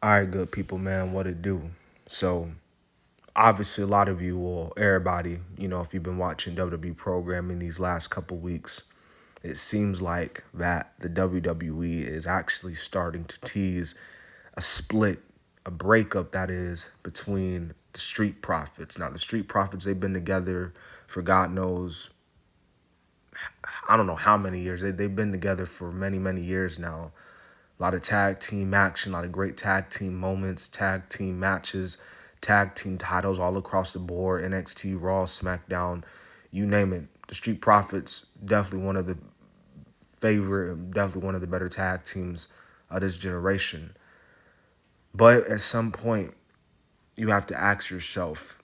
All right, good people, man. What it do? So, obviously, a lot of you, or everybody, if you've been watching WWE programming these last couple weeks, it seems like that the WWE is actually starting to tease a split, a breakup that is between the Street Profits. Now, the Street Profits, they've been together for God knows, I don't know how many years. They've been together for many, many years now. A lot of tag team action, a lot of great tag team moments, tag team matches, tag team titles all across the board. NXT, Raw, SmackDown, you name it. The Street Profits, definitely one of the favorite, definitely one of the better tag teams of this generation. But at some point, you have to ask yourself,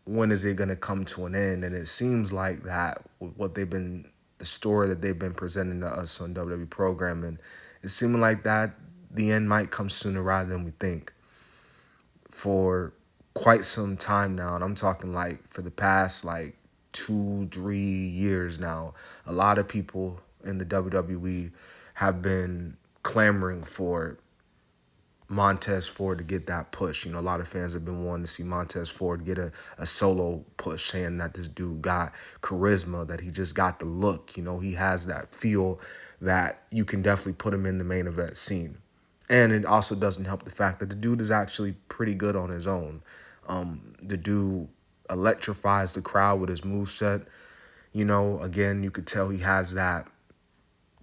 when is it going to come to an end? And it seems like that what they've been, the story that they've been presenting to us on WWE programming, it's seeming like that the end might come sooner rather than we think. For quite some time now, and I'm talking like for the past like 2, 3 years now, a lot of people in the WWE have been clamoring for Montez Ford to get that push. A lot of fans have been wanting to see Montez Ford get a solo push, saying that this dude got charisma, that he just got the look. He has that feel that you can definitely put him in the main event scene. And it also doesn't help the fact that the dude is actually pretty good on his own. The dude electrifies the crowd with his moveset. Again, you could tell he has that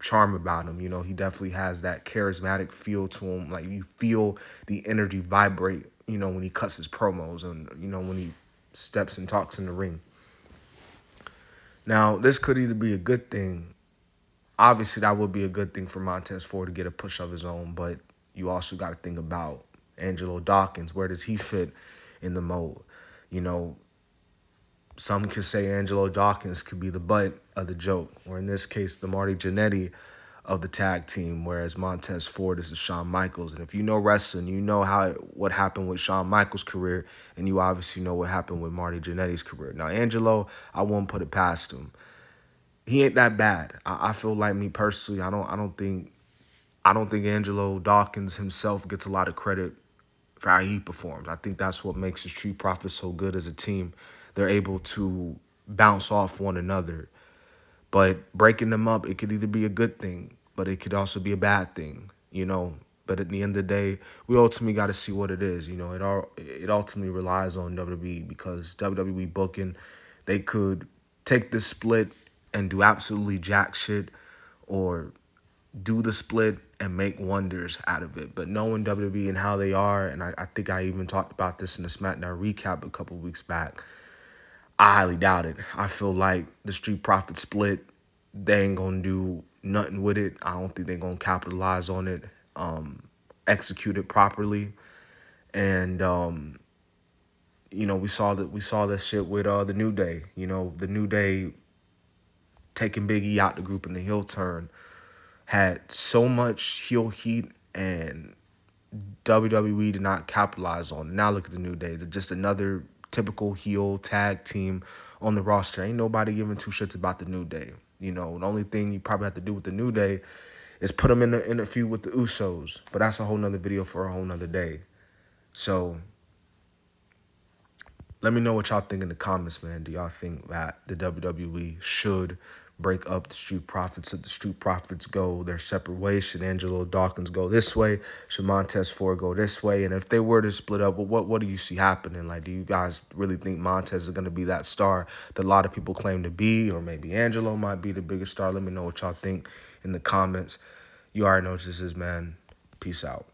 charm about him. He definitely has that charismatic feel to him. Like you feel the energy vibrate, when he cuts his promos and, when he steps and talks in the ring. Now, this could either be a good thing. Obviously, that would be a good thing for Montez Ford to get a push of his own, but you also got to think about Angelo Dawkins. Where does he fit in the mold? You know, some could say Angelo Dawkins could be the butt of the joke, or in this case, the Marty Jannetty of the tag team, whereas Montez Ford is the Shawn Michaels. And if you know wrestling, you know what happened with Shawn Michaels' career, and you obviously know what happened with Marty Jannetty's career. Now, Angelo, I won't put it past him. He ain't that bad. I feel like, me personally, I don't think Angelo Dawkins himself gets a lot of credit for how he performs. I think that's what makes the Street Profits so good as a team. They're able to bounce off one another. But breaking them up, it could either be a good thing, but it could also be a bad thing. But at the end of the day, we ultimately got to see what it is. It ultimately relies on WWE, because WWE booking, they could take this split and do absolutely jack shit, or do the split and make wonders out of it. But knowing WWE and how they are, and I think I even talked about this in the SmackDown recap a couple of weeks back, I highly doubt it. I feel like the Street Profit split, they ain't gonna do nothing with it. I don't think they're gonna capitalize on it, execute it properly. And we saw that shit with the New Day. The New Day taking Big E out the group in the heel turn had so much heel heat, and WWE did not capitalize on it. Now look at the New Day. They're just another typical heel tag team on the roster. Ain't nobody giving two shits about the New Day. The only thing you probably have to do with the New Day is put them in a feud with the Usos. But that's a whole nother video for a whole nother day. So let me know what y'all think in the comments, man. Do y'all think that the WWE should break up the Street Profits? Should the Street Profits go their separate ways? Should Angelo Dawkins go this way? Should Montez Ford go this way? And if they were to split up, what do you see happening? Like, do you guys really think Montez is going to be that star that a lot of people claim to be? Or maybe Angelo might be the biggest star? Let me know what y'all think in the comments. You already know what this is, man. Peace out.